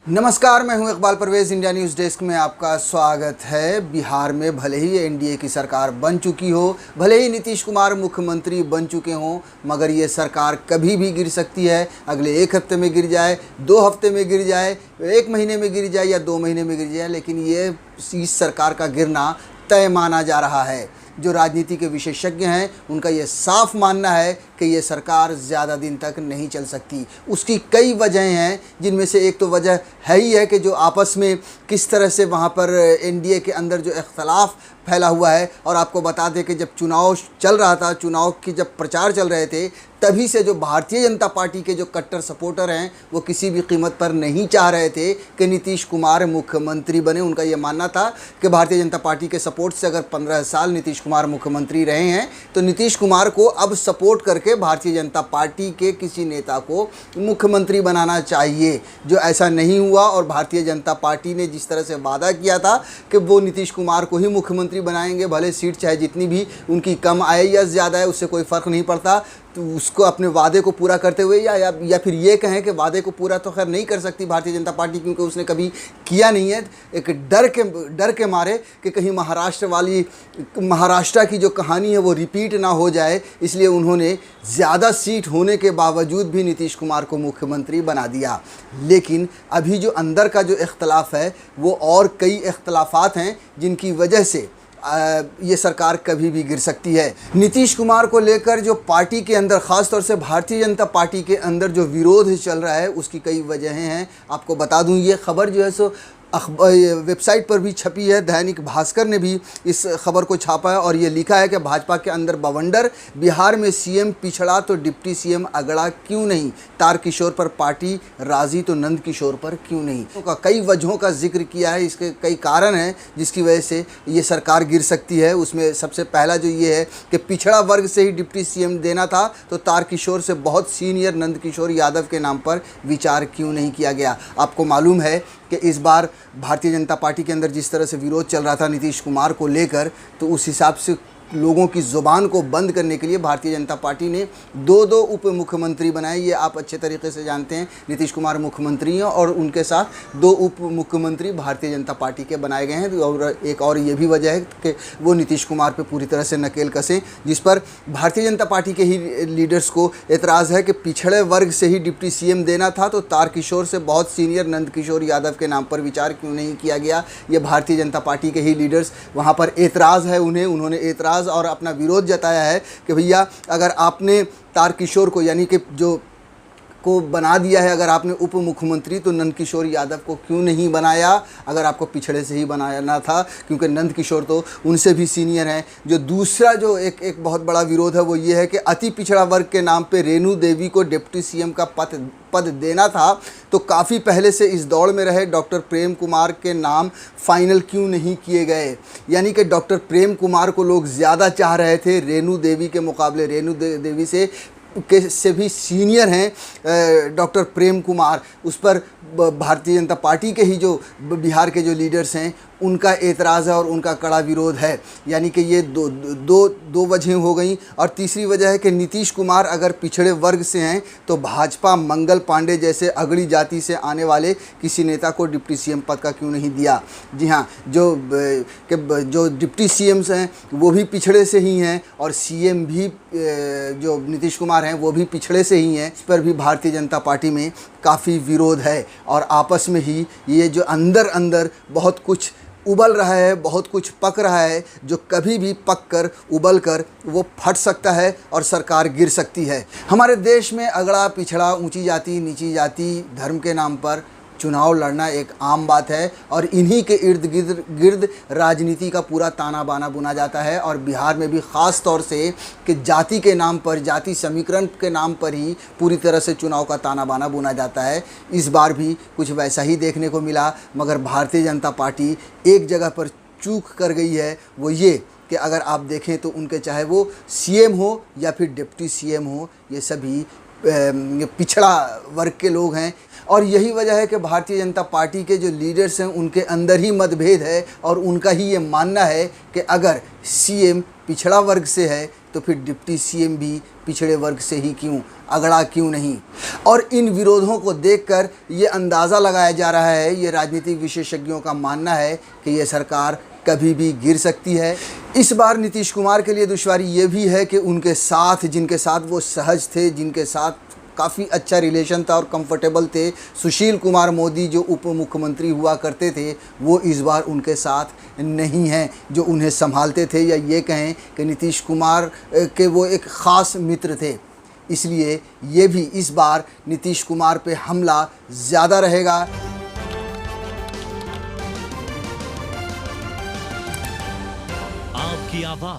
नमस्कार, मैं हूं Iqbal Parvez. India news desk में आपका स्वागत है। बिहार में भले ही एनडीए की सरकार बन चुकी हो, भले ही नीतीश कुमार मुख्यमंत्री बन चुके हों, मगर ये सरकार कभी भी गिर सकती है। अगले 1 हफ्ते में गिर जाए, 2 हफ्ते में गिर जाए, 1 महीने में गिर जाए या 2 महीने में गिर जाए, लेकिन ये इस सरकार का गिरना तय माना जा रहा है। जो राजनीति के विशेषज्ञ हैं उनका ये साफ मानना है कि ये सरकार ज़्यादा दिन तक नहीं चल सकती। उसकी कई वजहें हैं, जिनमें से एक तो वजह है ही है कि जो आपस में किस तरह से वहाँ पर एनडीए के अंदर जो इख्तलाफ फैला हुआ है। और आपको बता दें कि जब चुनाव चल रहा था, चुनाव की जब प्रचार चल रहे थे, तभी से जो भारतीय जनता पार्टी के जो कट्टर सपोर्टर हैं वो किसी भी कीमत पर नहीं चाह रहे थे कि नीतीश कुमार मुख्यमंत्री बने। उनका ये मानना था कि भारतीय जनता पार्टी के सपोर्ट से अगर 15 साल नीतीश कुमार मुख्यमंत्री रहे हैं तो नीतीश कुमार को अब सपोर्ट करके भारतीय जनता पार्टी के किसी नेता को मुख्यमंत्री बनाना चाहिए। जो ऐसा नहीं हुआ और भारतीय जनता पार्टी ने जिस तरह से वादा किया था कि वो नीतीश कुमार को ही मुख्यमंत्री बनाएंगे, भले सीट चाहे जितनी भी उनकी कम आए या ज़्यादा है उससे कोई फ़र्क नहीं पड़ता, तो उसको अपने वादे को पूरा करते हुए या फिर ये कहें कि वादे को पूरा तो खैर नहीं कर सकती भारतीय जनता पार्टी, क्योंकि उसने कभी किया नहीं है। एक डर के मारे कि कहीं महाराष्ट्र की जो कहानी है वो रिपीट ना हो जाए, इसलिए उन्होंने ज़्यादा सीट होने के बावजूद भी नीतीश कुमार को मुख्यमंत्री बना दिया। लेकिन अभी जो अंदर का जो इख्तलाफ है वो और कई इख्तलाफात हैं जिनकी वजह से ये सरकार कभी भी गिर सकती है। नीतीश कुमार को लेकर जो पार्टी के अंदर, ख़ास तौर से भारतीय जनता पार्टी के अंदर जो विरोध चल रहा है उसकी कई वजहें हैं। आपको बता दूं, ये खबर जो है सो वेबसाइट पर भी छपी है। दैनिक भास्कर ने भी इस खबर को छापा है और ये लिखा है कि भाजपा के अंदर बवंडर, बिहार में सीएम पिछड़ा तो डिप्टी सीएम अगड़ा क्यों नहीं, तारकिशोर पर पार्टी राजी तो नंद किशोर पर क्यों नहीं। तो कई वजहों का जिक्र किया है, इसके कई कारण हैं जिसकी वजह से ये सरकार गिर सकती है। उसमें सबसे पहला जो ये है कि पिछड़ा वर्ग से ही डिप्टी सीएम देना था तो तारकिशोर से बहुत सीनियर नंद किशोर यादव के नाम पर विचार क्यों नहीं किया गया। आपको मालूम है कि इस बार भारतीय जनता पार्टी के अंदर जिस तरह से विरोध चल रहा था नीतीश कुमार को लेकर, तो उस हिसाब से लोगों की ज़ुबान को बंद करने के लिए भारतीय जनता पार्टी ने 2 उप मुख्यमंत्री बनाए। ये आप अच्छे तरीके से जानते हैं, नीतीश कुमार मुख्यमंत्री हैं और उनके साथ 2 उप मुख्यमंत्री भारतीय जनता पार्टी के बनाए गए हैं। और एक और ये भी वजह है कि वो नीतीश कुमार पे पूरी तरह से नकेल कसें, जिस पर भारतीय जनता पार्टी के ही लीडर्स को एतराज़ है कि पिछड़े वर्ग से ही डिप्टी सीएम देना था तो तारकिशोर से बहुत सीनियर नंद किशोर यादव के नाम पर विचार क्यों नहीं किया गया। ये भारतीय जनता पार्टी के ही लीडर्स, वहाँ पर एतराज़ है उन्होंने एतराज़ और अपना विरोध जताया है कि भैया अगर आपने तारकिशोर को यानी कि जो को बना दिया है, अगर आपने उप मुख्यमंत्री, तो नंद किशोर यादव को क्यों नहीं बनाया। अगर आपको पिछड़े से ही बनाना था, क्योंकि नंद किशोर तो उनसे भी सीनियर हैं। जो दूसरा जो एक बहुत बड़ा विरोध है वो ये है कि अति पिछड़ा वर्ग के नाम पे रेणु देवी को डिप्टी सीएम का पद देना था तो काफ़ी पहले से इस दौड़ में रहे डॉक्टर प्रेम कुमार के नाम फाइनल क्यों नहीं किए गए। यानी कि डॉक्टर प्रेम कुमार को लोग ज़्यादा चाह रहे थे रेणु देवी के मुकाबले। रेणु देवी से भी सीनियर हैं डॉक्टर प्रेम कुमार। उस पर भारतीय जनता पार्टी के ही जो बिहार के जो लीडर्स हैं उनका एतराज़ है और उनका कड़ा विरोध है। यानी कि ये दो वजहें हो गई। और तीसरी वजह है कि नीतीश कुमार अगर पिछड़े वर्ग से हैं तो भाजपा मंगल पांडे जैसे अगड़ी जाति से आने वाले किसी नेता को डिप्टी सीएम पद का क्यों नहीं दिया। जी हाँ, जो डिप्टी सीएम्स हैं वो भी पिछड़े से ही हैं और सीएम भी जो नीतीश कुमार हैं वो भी पिछड़े से ही हैं। इस पर भी भारतीय जनता पार्टी में काफ़ी विरोध है और आपस में ही ये जो अंदर बहुत कुछ उबल रहा है, बहुत कुछ पक रहा है, जो कभी भी पक कर उबल कर वो फट सकता है और सरकार गिर सकती है। हमारे देश में अगड़ा पिछड़ा, ऊंची जाति नीची जाति, धर्म के नाम पर चुनाव लड़ना एक आम बात है और इन्हीं के इर्द गिर्द राजनीति का पूरा ताना बाना बुना जाता है। और बिहार में भी ख़ास तौर से कि जाति के नाम पर, जाति समीकरण के नाम पर ही पूरी तरह से चुनाव का ताना बाना बुना जाता है। इस बार भी कुछ वैसा ही देखने को मिला, मगर भारतीय जनता पार्टी एक जगह पर चूक कर गई है, वो ये कि अगर आप देखें तो उनके चाहे वो सीएम हो या फिर डिप्टी सीएम हो, ये सभी पिछड़ा वर्ग के लोग हैं। और यही वजह है कि भारतीय जनता पार्टी के जो लीडर्स हैं उनके अंदर ही मतभेद है और उनका ही ये मानना है कि अगर सीएम पिछड़ा वर्ग से है तो फिर डिप्टी सीएम भी पिछड़े वर्ग से ही क्यों, अगड़ा क्यों नहीं। और इन विरोधों को देखकर ये अंदाज़ा लगाया जा रहा है, ये राजनीतिक विशेषज्ञों का मानना है कि ये सरकार कभी भी गिर सकती है। इस बार नीतीश कुमार के लिए दुश्वारी ये भी है कि उनके साथ, जिनके साथ वो सहज थे, जिनके साथ काफ़ी अच्छा रिलेशन था और कंफर्टेबल थे, सुशील कुमार मोदी जो उप मुख्यमंत्री हुआ करते थे, वो इस बार उनके साथ नहीं हैं, जो उन्हें संभालते थे, या ये कहें कि नीतीश कुमार के वो एक ख़ास मित्र थे। इसलिए ये भी इस बार नीतीश कुमार पे हमला ज़्यादा रहेगा। आपकी आवाज़।